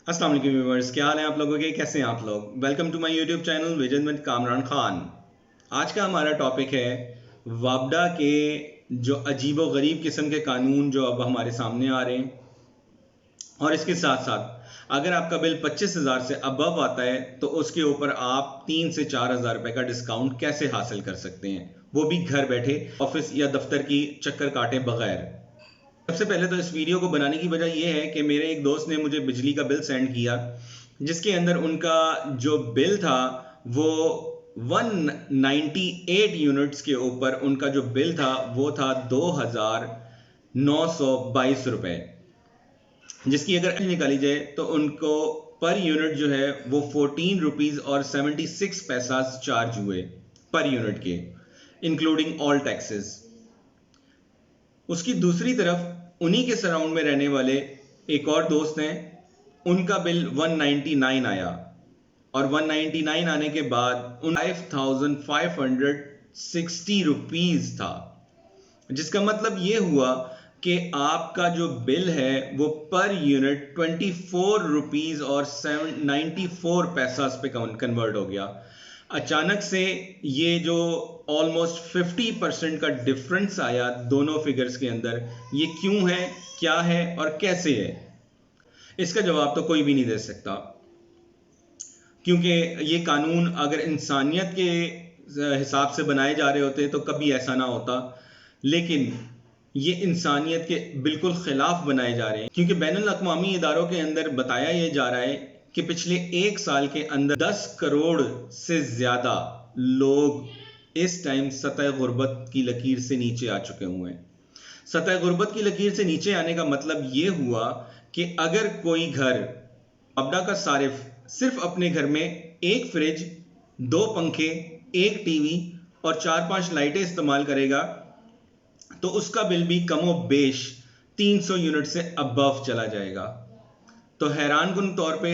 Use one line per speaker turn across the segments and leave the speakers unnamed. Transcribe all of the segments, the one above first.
अस्सलाम वालेकुम व्यूअर्स, क्या हाल है आप लोगों के? कैसे हैं आप लोग? Welcome to my YouTube channel vision with Kamran Khan. आज का हमारा टॉपिक है वापडा के जो अजीबो गरीब किस्म के कानून जो अब हमारे सामने आ रहे हैं। और इसके साथ साथ अगर आपका बिल 25,000 से अबव आता है तो उसके ऊपर आप 3 से 4,000 रुपए का डिस्काउंट कैसे हासिल कर सकते हैं, वो भी घर बैठे, ऑफिस या दफ्तर की चक्कर काटे बगैर। सबसे पहले तो इस वीडियो को बनाने की वजह यह है कि मेरे एक दोस्त ने मुझे बिजली का बिल सेंड किया, जिसके अंदर उनका जो बिल था वो 198 यूनिट्स के ऊपर उनका जो बिल था वो था 2,922 रुपए, जिसकी अगर निकाली जाए तो उनको पर यूनिट जो है वो 14 रुपीज और 76 पैसा चार्ज हुए पर यूनिट के, इंक्लूडिंग ऑल टैक्सेस। उसकी दूसरी तरफ उन्हीं के सराउंड में रहने वाले एक और दोस्त हैं, उनका बिल 199 आया और 199 आने के बाद 5,560 रुपीज था, जिसका मतलब ये हुआ कि आपका जो बिल है वो पर यूनिट 24 रुपीज और 94 पैसा पे कन्वर्ट हो गया। अचानक से ये जो ऑलमोस्ट 50% का डिफरेंस आया दोनों फिगर्स के अंदर, ये क्यों है, क्या है और कैसे है? इसका जवाब तो कोई भी नहीं दे सकता, क्योंकि ये कानून अगर इंसानियत के हिसाब से बनाए जा रहे होते तो कभी ऐसा ना होता, लेकिन ये इंसानियत के बिल्कुल खिलाफ बनाए जा रहे हैं। क्योंकि बैनुल अक़वामी इदारों के अंदर बताया ये जा रहा है कि पिछले एक साल के अंदर 10 करोड़ से ज्यादा लोग इस टाइम सतह गुर्बत की लकीर से नीचे आ चुके हुए हैं। सतह गुर्बत की लकीर से नीचे आने का मतलब ये हुआ कि अगर कोई घर वापडा का सारिफ सिर्फ अपने घर में एक फ्रिज, 2 पंखे, एक टीवी और 4-5 लाइटें इस्तेमाल करेगा तो उसका बिल भी कमो बेश 300 यूनिट से अबव चला जाएगा। तो हैरानकुन तौर पे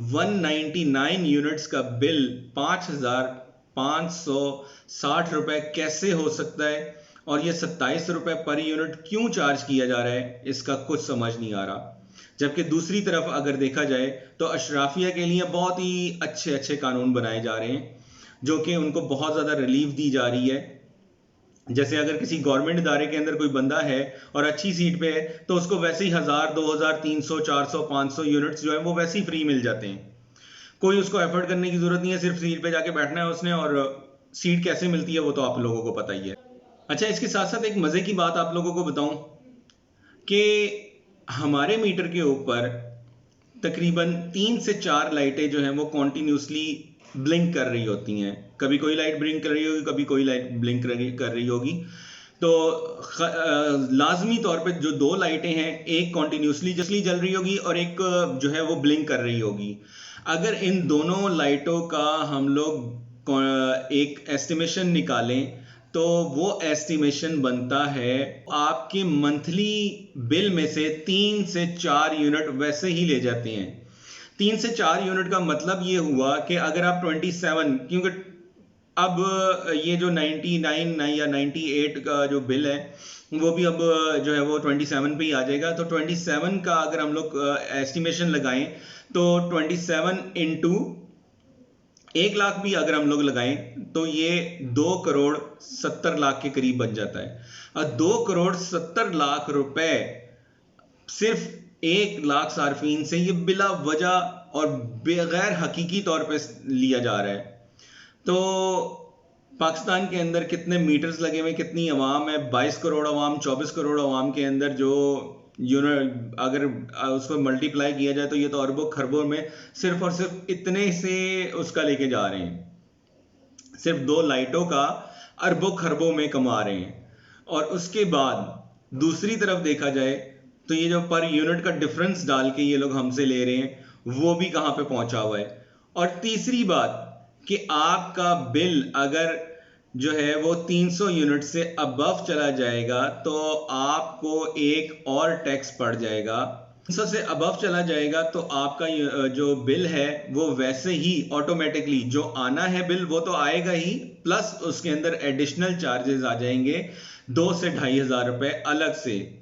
199 यूनिट्स का बिल 5,560 रुपए कैसे हो सकता है, और ये 27 रुपए पर यूनिट क्यों चार्ज किया जा रहा है, इसका कुछ समझ नहीं आ रहा। जबकि दूसरी तरफ अगर देखा जाए तो अशराफिया के लिए बहुत ही अच्छे अच्छे कानून बनाए जा रहे हैं, जो कि उनको बहुत ज़्यादा रिलीफ दी जा रही है। जैसे अगर किसी गवर्नमेंट इदारे के अंदर कोई बंदा है और अच्छी सीट पे है तो उसको वैसे ही 1,000, 2,000, 300, 400, 500 यूनिट्स जो है वो वैसे ही फ्री मिल जाते हैं। कोई उसको एफर्ट करने की जरूरत नहीं है, सिर्फ सीट पे जाके बैठना है उसने, और सीट कैसे मिलती है वो तो आप लोगों को पता ही है। अच्छा, इसके साथ साथ एक मजे की बात आप लोगों को बताऊं कि हमारे मीटर के ऊपर तकरीबन 3 से 4 लाइटें जो हैं वो कॉन्टिन्यूसली ब्लिंक कर रही होती हैं। कभी कोई लाइट ब्लिंक कर रही होगी, कभी कोई लाइट ब्लिंक कर रही होगी। तो लाजमी तौर पे जो 2 लाइटें हैं, एक कॉन्टिन्यूसली जल रही होगी और एक जो है वो ब्लिंक कर रही होगी। अगर इन दोनों लाइटों का हम लोग एक एस्टिमेशन निकालें तो वो एस्टिमेशन बनता है आपके मंथली बिल में से 3 से 4 यूनिट वैसे ही ले जाते हैं। 3 से 4 यूनिट का मतलब ये हुआ कि अगर आप 27, क्योंकि अब ये जो 99 या 98 का जो बिल है वो भी अब जो है वो 27 पे ही आ जाएगा। तो 27 का अगर हम लोग एस्टिमेशन लगाएं तो 27 इंटू 1 लाख भी अगर हम लोग लगाएं तो ये 2 करोड़ 70 लाख के करीब बन जाता है। और 2 करोड़ 70 लाख रुपए सिर्फ 1 लाख सार्फिन से ये बिला वजह और बगैर हकीकी तौर पे लिया जा रहा है। तो पाकिस्तान के अंदर कितने मीटर्स लगे हुए, कितनी आवाम है, 22 करोड़ आवाम, 24 करोड़ आवाम के अंदर जो यूनिट अगर उसको मल्टीप्लाई किया जाए तो ये तो अरबों खरबों में सिर्फ और सिर्फ इतने से उसका लेके जा रहे हैं। सिर्फ 2 लाइटों का अरबों खरबों में कमा रहे हैं। और उसके बाद दूसरी तरफ देखा जाए तो ये जो पर यूनिट का डिफरेंस डाल के ये लोग हमसे ले रहे हैं वो भी कहां पे पहुंचा हुआ है। और तीसरी बात कि आपका बिल अगर जो है वो 300 यूनिट से अबव चला जाएगा तो आपको एक और टैक्स पड़ जाएगा। 300 से अबव चला जाएगा तो आपका जो बिल है वो वैसे ही ऑटोमेटिकली जो आना है बिल वो तो आएगा ही, प्लस उसके अंदर एडिशनल चार्जेस आ जाएंगे 2 से 2,500 रुपए अलग से